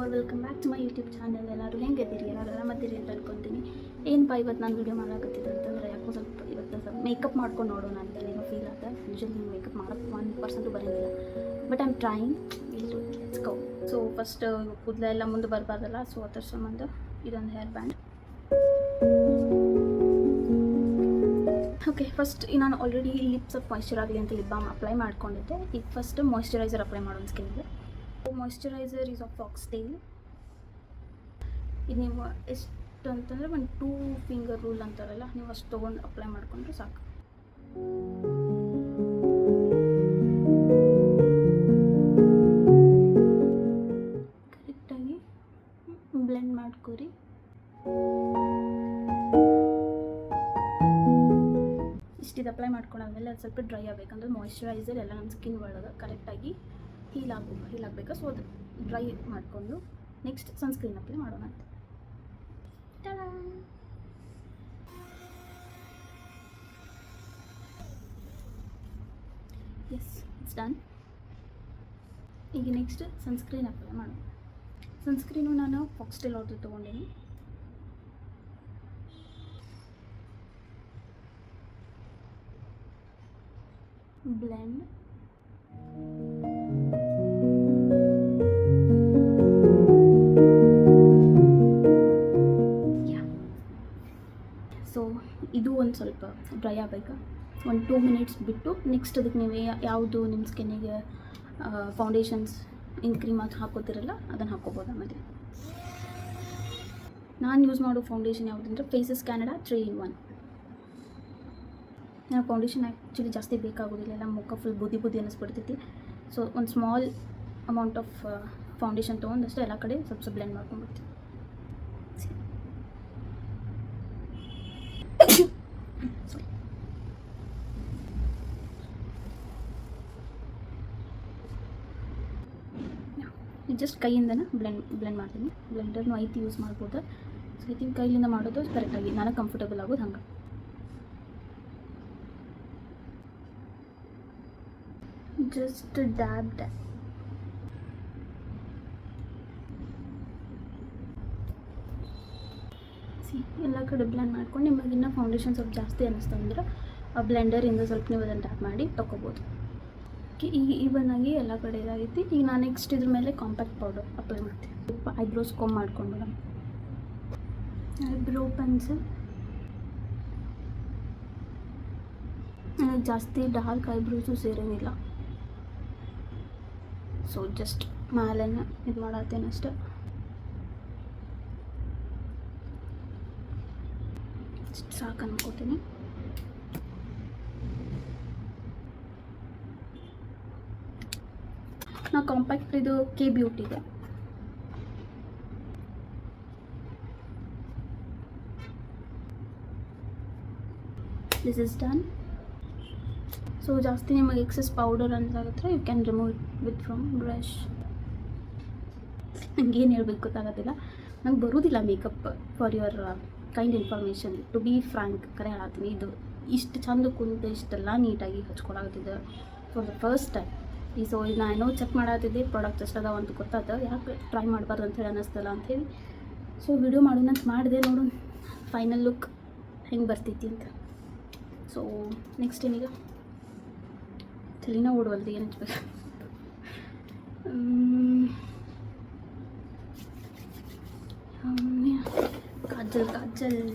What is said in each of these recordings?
All welcome back to my YouTube channel. ಎಲ್ಲರೂ ಹೆಂಗಿದ್ದೀರಿ? ಎಲ್ಲರೂ ಆರಾಮದಿರಿ ಅಂತ ಅನ್ಕೊತೀನಿ. ಏನಪ್ಪ ಇವತ್ತು ನಾನು ವೀಡಿಯೋ ಮಾಡಾಕತ್ತಿದ್ದೆ ಅಂತಂದರೆ ಯಾಕೋ ಸ್ವಲ್ಪ ಇವತ್ತು ಸ್ವಲ್ಪ ಮೇಕಪ್ ಮಾಡ್ಕೊಂಡು ನೋಡೋಣ ಅಂತ ಏನೋ ಫೀಲ್ ಆಗುತ್ತೆ. ಯೂಶಲಿ ಮೇಕಪ್ ಮಾಡೋಕ್ಕೆ 1% ಬರೋಂಗಿಲ್ಲ, but I am trying. Let's go. So first ಕೂದಲೆಲ್ಲ ಮುಂದೆ ಬರಬಾರ್ದಲ್ಲ, ಸೊ ಅದರ ಸಂಬಂಧ ಇದೊಂದು ಹೇರ್ ಬ್ಯಾಂಡ್. ಓಕೆ, ಫಸ್ಟ್ ನಾನು ಆಲ್ರೆಡಿ ಲಿಪ್ ಸ್ವಲ್ಪ ಮಾಯ್ಶ್ಚರ್ ಆಗಲಿ ಅಂತ ಲಿಪ್ ಬಾಮ್ ಅಪ್ಲೈ ಮಾಡ್ಕೊಂಡಿದ್ದೆ. ಈಗ ಫಸ್ಟ್ ಮಾಯ್ಶ್ಚರೈಸರ್ ಅಪ್ಲೈ ಮಾಡೋಣ ಸ್ಕಿನ್ಗೆ. Moisturiser is of foxtail. ಇದು ನೀವು ಎಷ್ಟು ಅಂತಂದರೆ ಒಂದು 2 ಫಿಂಗರ್ ರೂಲ್ ಅಂತಾರಲ್ಲ, ನೀವು ಅಷ್ಟು ತೊಗೊಂಡು ಅಪ್ಲೈ ಮಾಡಿಕೊಂಡ್ರೆ ಸಾಕು. ಕರೆಕ್ಟಾಗಿ ಬ್ಲೆಂಡ್ ಮಾಡ್ಕೊರಿ. ಇಷ್ಟಿದು ಅಪ್ಲೈ ಮಾಡ್ಕೊಂಡಾದ್ಮೇಲೆ ಅದು ಸ್ವಲ್ಪ ಡ್ರೈ ಆಗಬೇಕಂದ್ರೆ ಮಾಯ್ಶ್ಚರೈಸರ್ ಎಲ್ಲ ನಮ್ಮ ಸ್ಕಿನ್ ಒಳಗೆ ಕರೆಕ್ಟಾಗಿ ಹೀಲ್ ಆಗಬೇಕು. ಸೊ ಅದು ಡ್ರೈ ಮಾಡಿಕೊಂಡು ನೆಕ್ಸ್ಟ್ ಸನ್ಸ್ಕ್ರೀನ್ ಅಪ್ಲೈ ಮಾಡೋಣ ಅಂತ. Yes, it's done. ಈಗ ನೆಕ್ಸ್ಟ್ ಸನ್ಸ್ಕ್ರೀನ್ ಅಪ್ಲೈ ಮಾಡೋಣ. ಸನ್ಸ್ಕ್ರೀನು ನಾನು ಫಾಕ್ಸ್ಟೇಲ್ ಅವ್ರದ್ದು ತೊಗೊಂಡೀನಿ. ಬ್ಲೆಂಡ್. ಸೊ ಇದು ಒಂದು ಸ್ವಲ್ಪ ಡ್ರೈ ಆಗಬೇಕು. ಒಂದು 2 ಮಿನಿಟ್ಸ್ ಬಿಟ್ಟು ನೆಕ್ಸ್ಟ್ ಅದಕ್ಕೆ ನೀವು ಯಾವುದು ನಿಮ್ಮ ಸ್ಕಿನ್ನಿಗೆ ಫೌಂಡೇಶನ್ಸ್ ಇನ್ ಕ್ರೀಮ್ ಅದು ಹಾಕೋತಿರಲ್ಲ ಅದನ್ನು ಹಾಕೋಬೋದು. ಆಮೇಲೆ ನಾನು ಯೂಸ್ ಮಾಡೋ ಫೌಂಡೇಶನ್ ಯಾವುದಂದ್ರೆ ಫೇಸಸ್ ಕ್ಯಾನಡಾ 3-in-1. ನಾನು ಫೌಂಡೇಶನ್ ಆ್ಯಕ್ಚುಲಿ ಜಾಸ್ತಿ ಬೇಕಾಗೋದಿಲ್ಲ, ಎಲ್ಲ ಮುಖ ಫುಲ್ ಬುದ್ಧಿ ಅನ್ನಿಸ್ಬಿಡ್ತೈತಿ. ಸೊ ಒಂದು ಸ್ಮಾಲ್ ಅಮೌಂಟ್ ಆಫ್ ಫೌಂಡೇಶನ್ ತೊಗೊಂಡಷ್ಟು ಎಲ್ಲ ಕಡೆ ಸ್ವಲ್ಪ ಬ್ಲೆಂಡ್ ಮಾಡ್ಕೊಂಡ್ಬಿಡ್ತೀವಿ. ಜಸ್ಟ್ ಕೈಯಿಂದನೇ ಬ್ಲೆಂಡ್ ಮಾಡ್ತೀನಿ. ಬ್ಲೆಂಡರ್ನು ಐತಿ ಯೂಸ್ ಮಾಡ್ಬೋದು. ಸೊ ಐತಿ ಕೈಲಿಂದ ಮಾಡೋದು ಕರೆಕ್ಟಾಗಿ ನನಗೆ ಕಂಫರ್ಟಬಲ್ ಆಗೋದು ಹಂಗೆ. Just dab. ಎಲ್ಲ ಕಡೆ ಬ್ಲೆಂಡ್ ಮಾಡ್ಕೊಂಡು ನಿಮಗಿನ್ನ ಫೌಂಡೇಶನ್ ಸ್ವಲ್ಪ ಜಾಸ್ತಿ ಅನ್ನಿಸ್ತಂದ್ರೆ ಆ ಬ್ಲೆಂಡರಿಂದ ಸ್ವಲ್ಪ ನೀವು ಅದನ್ನು ಟ್ಯಾಪ್ ಮಾಡಿ ತೊಗೋಬೋದು. ಈಗ ಈವನ್ನಾಗಿ ಎಲ್ಲ ಕಡೆ ಇದಾಗೈತಿ. ಈಗ ನಾನು ನೆಕ್ಸ್ಟ್ ಇದ್ರ ಮೇಲೆ ಕಾಂಪ್ಯಾಕ್ಟ್ ಪೌಡರ್ ಅಪ್ಲೈ ಮಾಡ್ತೀನಿ. ಐಬ್ರೋಸ್ ಕೋಮ್ ಮಾಡಿಕೊಂಡು ಐಬ್ರೋ ಪೆನ್ಸಿಲ್. ನನಗೆ ಜಾಸ್ತಿ ಡಾರ್ಕ್ ಐಬ್ರೋಸು ಸೇರೋಂಗಿಲ್ಲ, ಸೊ ಜಸ್ಟ್ ಮೇಲೆನ ಇದು ಮಾಡತ್ತೇನೆ ಅಷ್ಟೆ. ಸಾಕು ಅನ್ಕೋತೀನಿ. ನಾ ಕಾಂಪ್ಯಾಕ್ಟ್ ಇದು ಕೆ ಬ್ಯೂಟಿಗೆ. This is done. ಸೊ ಜಾಸ್ತಿ ನಿಮಗೆ ಎಕ್ಸೆಸ್ ಪೌಡರ್ ಅನ್ಸಾಗುತ್ತೆ, you can remove it with from brush. ನನಗೇನು ಹೇಳ್ಬೇಕು ಗೊತ್ತಾಗೋದಿಲ್ಲ, ನಂಗೆ ಬರೋದಿಲ್ಲ makeup. For your kind information, to be frank ಕರೆ ಹೇಳತ್ತೀನಿ. ಇದು ಇಷ್ಟು ಚಂದ ಕುಂತು ಇಷ್ಟೆಲ್ಲ ನೀಟಾಗಿ ಹಚ್ಕೊಳಾಗ್ತಿದ್ದೆ for the first time. So ಈಗ ನಾನು ಚೆಕ್ ಮಾಡತ್ತಿದ್ದೆ ಪ್ರಾಡಕ್ಟ್ ಎಷ್ಟು ಅದಾವ ಅಂತ ಗೊತ್ತಾದ, ಯಾಕೆ ಟ್ರೈ ಮಾಡಬಾರ್ದು ಅಂಥೇಳಿ ಅನ್ನಿಸ್ತಲ್ಲ ಅಂಥೇಳಿ. ಸೊ ವಿಡಿಯೋ ಮಾಡೋಣ ಅಂತ ಮಾಡಿದೆ. ನೋಡೋಣ ಫೈನಲ್ ಲುಕ್ ಹೆಂಗೆ ಬರ್ತೈತಿ ಅಂತ. ಸೊ ನೆಕ್ಸ್ಟ್ ಏನೀಗ ತಲೆನ ಓಡುವಲ್ದು ಏನು ಹಚ್ಬೇಕು. ಕಾಜಲ್.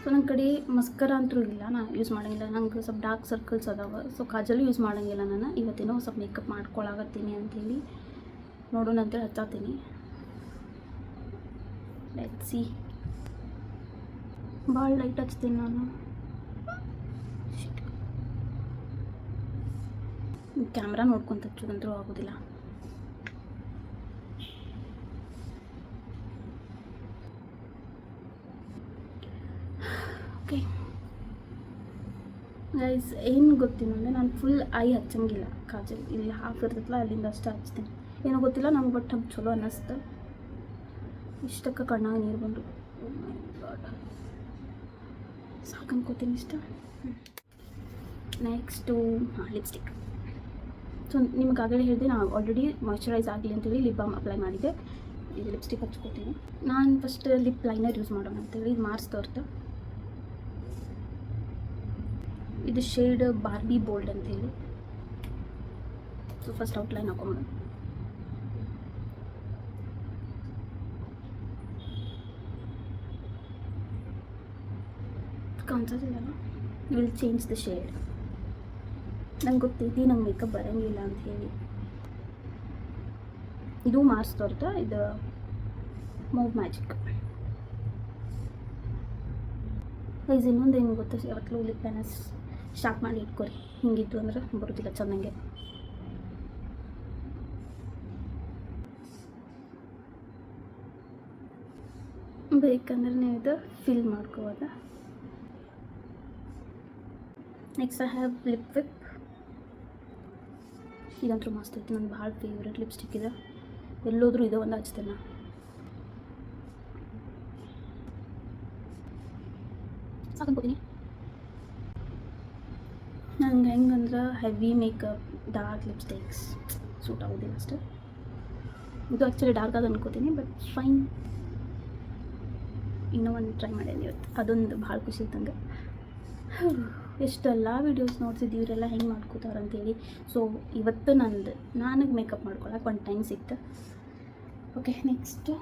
ಸೊ ನನ್ನ ಕಡೆ ಮಸ್ಕರ ಅಂತೂ ಇಲ್ಲ, ನಾನು ಯೂಸ್ ಮಾಡೋಂಗಿಲ್ಲ. ನಂಗೆ ಸ್ವಲ್ಪ ಡಾರ್ಕ್ ಸರ್ಕಲ್ಸ್ ಅದಾವೆ, ಸೊ ಕಾಜಲು ಯೂಸ್ ಮಾಡೋಂಗಿಲ್ಲ. ನಾನು ಇವತ್ತೇನೋ ಸ್ವಲ್ಪ ಮೇಕಪ್ ಮಾಡ್ಕೊಳಾಗತ್ತೀನಿ ಅಂಥೇಳಿ ನೋಡೋಣ ಅಂತೇಳಿ ಹಚ್ಚಾತೀನಿ. Let's see. ಭಾಳ ಲೈಟ್ ಹಚ್ತೀನಿ ನಾನು. ಕ್ಯಾಮ್ರಾ ನೋಡ್ಕೊಂತ ಹಚ್ಚೋದಂತೂ ಆಗೋದಿಲ್ಲ. ಓಕೆ ಗೈಸ್, ಏನು ಗೊತ್ತಿಲ್ಲ ಅಂದರೆ ನಾನು ಫುಲ್ ಐ ಹಚ್ಚಂಗಿಲ್ಲ. ಕಾಜಲ್ ಇಲ್ಲಿ ಹಾಫ್ ಇರ್ತೈತಲ್ಲ ಅಲ್ಲಿಂದ ಅಷ್ಟೇ ಹಚ್ತೀನಿ. ಏನೋ ಗೊತ್ತಿಲ್ಲ, ನಮ್ಗೆ ಬಟ್ ಹಂಗೆ ಚಲೋ ಅನ್ನಿಸ್ತು. ಇಷ್ಟಕ್ಕೆ ಕಣ್ಣಾಗ ನೀರು ಬಂದು ಸಾಕು ಅನ್ಕೋತೀನಿ ಇಷ್ಟ. Next lipstick. ಸೊ ನಿಮ್ಗೆ ಆಗಲೇ ಹೇಳಿದೆ, ನಾನು ಆಲ್ರೆಡಿ ಮಾಯ್ಶ್ಚರೈಸ್ ಆಗಲಿ ಅಂತೇಳಿ ಲಿಪ್ ಬಾಮ್ ಅಪ್ಲೈ ಮಾಡಿದ್ದೆ. ಇದು ಲಿಪ್ಸ್ಟಿಕ್ ಹಚ್ಕೋತೀನಿ. ನಾನು ಫಸ್ಟ್ ಲಿಪ್ ಲೈನರ್ ಯೂಸ್ ಮಾಡೋಣ ಅಂತೇಳಿ ಇದು ಮಾರ್ಸ್ ತೋರ್ತು. ಇದು ಶೇಡ್ ಬಾರ್ಬಿ ಬೋಲ್ಡ್ ಅಂತೇಳಿ. ಸೊ ಫಸ್ಟ್ ಔಟ್ಲೈನ್ ಹಾಕೊಂಬಿಡೋಣ. ಕಾಣಿಸೋದಿಲ್ಲ. Will change the shade. ನಂಗೆ ಗೊತ್ತೈತಿ ನಂಗೆ ಮೇಕಪ್ ಬರೋಂಗಿಲ್ಲ ಅಂತ ಹೇಳಿ. ಇದು ಮಾರ್ಸ್ ತೋರ್ತಾ, ಇದು ಮೂವ್ ಮ್ಯಾಜಿಕ್. ಗೈಸ್ ಇನ್ನೊಂದು ಏನು ಗೊತ್ತಾ, ಯಾವತ್ತೂ ಲಿಪ್ ಲೈನ ಸ್ಟಾರ್ಟ್ ಮಾಡಿ ಇಟ್ಕೊರಿ. ಹಿಂಗಿತ್ತು ಅಂದ್ರೆ ಬರೋದಿಲ್ಲ ಚೆನ್ನಾಗೆ. ಬೇಕಂದ್ರೆ ನೀವು ಇದು ಫಿಲ್ ಮಾಡ್ಕೋಬೋದ. Next I have lip whip. ಇದಂತೂ ಮಸ್ತ್ ಐತಿ, ನನ್ನ ಭಾಳ ಫೇವ್ರೆಟ್ ಲಿಪ್ಸ್ಟಿಕ್ ಇದೆ. ಎಲ್ಲೋದ್ರೂ ಇದೆ ಒಂದು ಹಚ್ತೇನೆ. ಸಾಕಂಕೋತೀನಿ. ನಂಗೆ ಹೆಂಗಂದ್ರೆ heavy makeup dark lipsticks suit ಆಗೋದಿಲ್ಲ ಅಷ್ಟೇ. ಇದು ಆ್ಯಕ್ಚುಲಿ ಡಾರ್ಕ್ ಆಗಿ ಅನ್ಕೋತೀನಿ, ಬಟ್ ಫೈನ್. ಇನ್ನೂ ಒಂದು ಟ್ರೈ ಮಾಡೇನಿ ಇವತ್ತು, ಅದೊಂದು ಭಾಳ ಖುಷಿ ಇತ್ತಂಗೆ. ಎಷ್ಟೆಲ್ಲ ವೀಡಿಯೋಸ್ ನೋಡ್ತಿದ್ದು ಇವರೆಲ್ಲ ಹೆಂಗೆ ಮಾಡ್ಕೋತಾರೆ ಅಂತೇಳಿ. ಸೊ ಇವತ್ತು ನನಗೆ ಮೇಕಪ್ ಮಾಡ್ಕೊಳಕ್ಕೆ ಒಂದು ಟೈಮ್ ಸಿಕ್ತು. Okay, next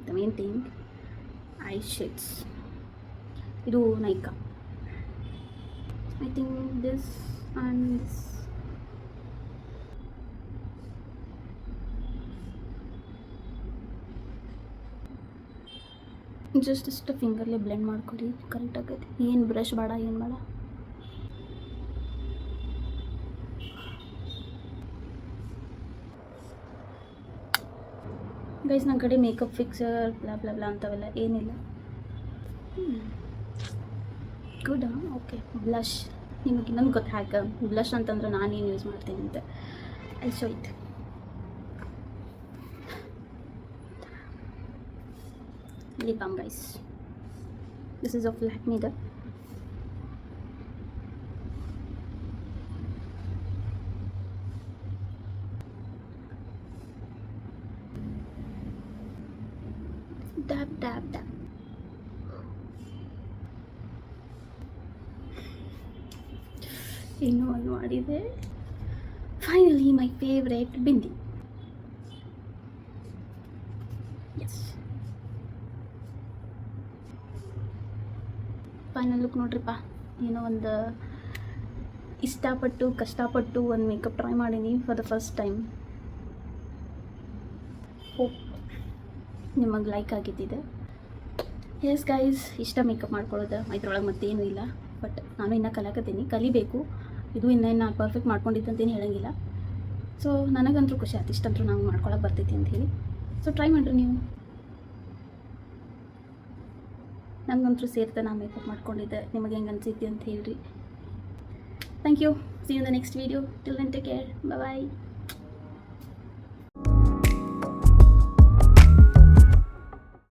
the main thing, eye shades. ಇದು Nykaa. I think this and this. Just ಇಷ್ಟು ಫಿಂಗರ್ಲೆ ಬ್ಲೆಂಡ್ ಮಾಡ್ಕೊಡಿ, ಕರೆಕ್ಟ್ ಆಗೈತಿ. ಏನು ಬ್ರಷ್ ಬೇಡ, ಏನು ಬೇಡ. ಗೈಸ್ ನನ್ನ ಕಡೆ makeup fixer blah blah blah ಅಂತವೆಲ್ಲ ಏನಿಲ್ಲ. ಗುಡ್. Okay, blush. ನಿಮಗೆ ಇನ್ನೊಂದು ಗೊತ್ತು ಹ್ಯಾಕ ಬ್ಲಷ್ ಅಂತಂದ್ರೆ ನಾನೇನು ಯೂಸ್ ಮಾಡ್ತೀನಿ ಅಂತ. I show it. lip balm guys, this is of Lakme. Dab dab dab. ಇನ್ನೂ ಒಂದು ಮಾಡಿದೆ. Finally my favourite bindi. Yes, final look ನೋಡ್ರಿಪ್ಪ. ಏನೋ ಒಂದು ಇಷ್ಟಪಟ್ಟು ಕಷ್ಟಪಟ್ಟು ಒಂದು ಮೇಕಪ್ ಟ್ರೈ ಮಾಡೀನಿ for the first time. Hope ನಿಮಗೆ ಲೈಕ್ ಆಗಿದ್ದಿದೆ. ಎಸ್ ಗೈಸ್, ಇಷ್ಟ ಮೇಕಪ್ ಮಾಡ್ಕೊಳ್ಳೋದು, ಇದ್ರೊಳಗೆ ಮತ್ತೇನೂ ಇಲ್ಲ. ಬಟ್ ನಾನು ಇನ್ನೂ ಕಲಿಯಾಕತ್ತೀನಿ, ಕಲಿಬೇಕು. ಇದು ಇನ್ನೇನು ಪರ್ಫೆಕ್ಟ್ ಮಾಡ್ಕೊಂಡಿದ್ದಂತೇನು ಹೇಳೋಂಗಿಲ್ಲ. ಸೊ ನನಗಂತೂ ಖುಷಿ ಆಯ್ತು, ಇಷ್ಟಂತೂ ನಂಗೆ ಮಾಡ್ಕೊಳಕ್ಕೆ ಬರ್ತೈತಿ ಅಂತ ಹೇಳಿ. ಸೊ ಟ್ರೈ ಮಾಡಿರಿ ನೀವು. ನಂಗಂತೂ ಸೇರ್ತಾ ನಾನು ಮೇಕಪ್ ಮಾಡ್ಕೊಂಡಿದ್ದೆ. ನಿಮಗೆ ಹೆಂಗೆ ಅನಿಸಿದ್ದೆ ಅಂತ ಹೇಳ್ರಿ. Thank you. See you in the next video. Till then take care. Bye.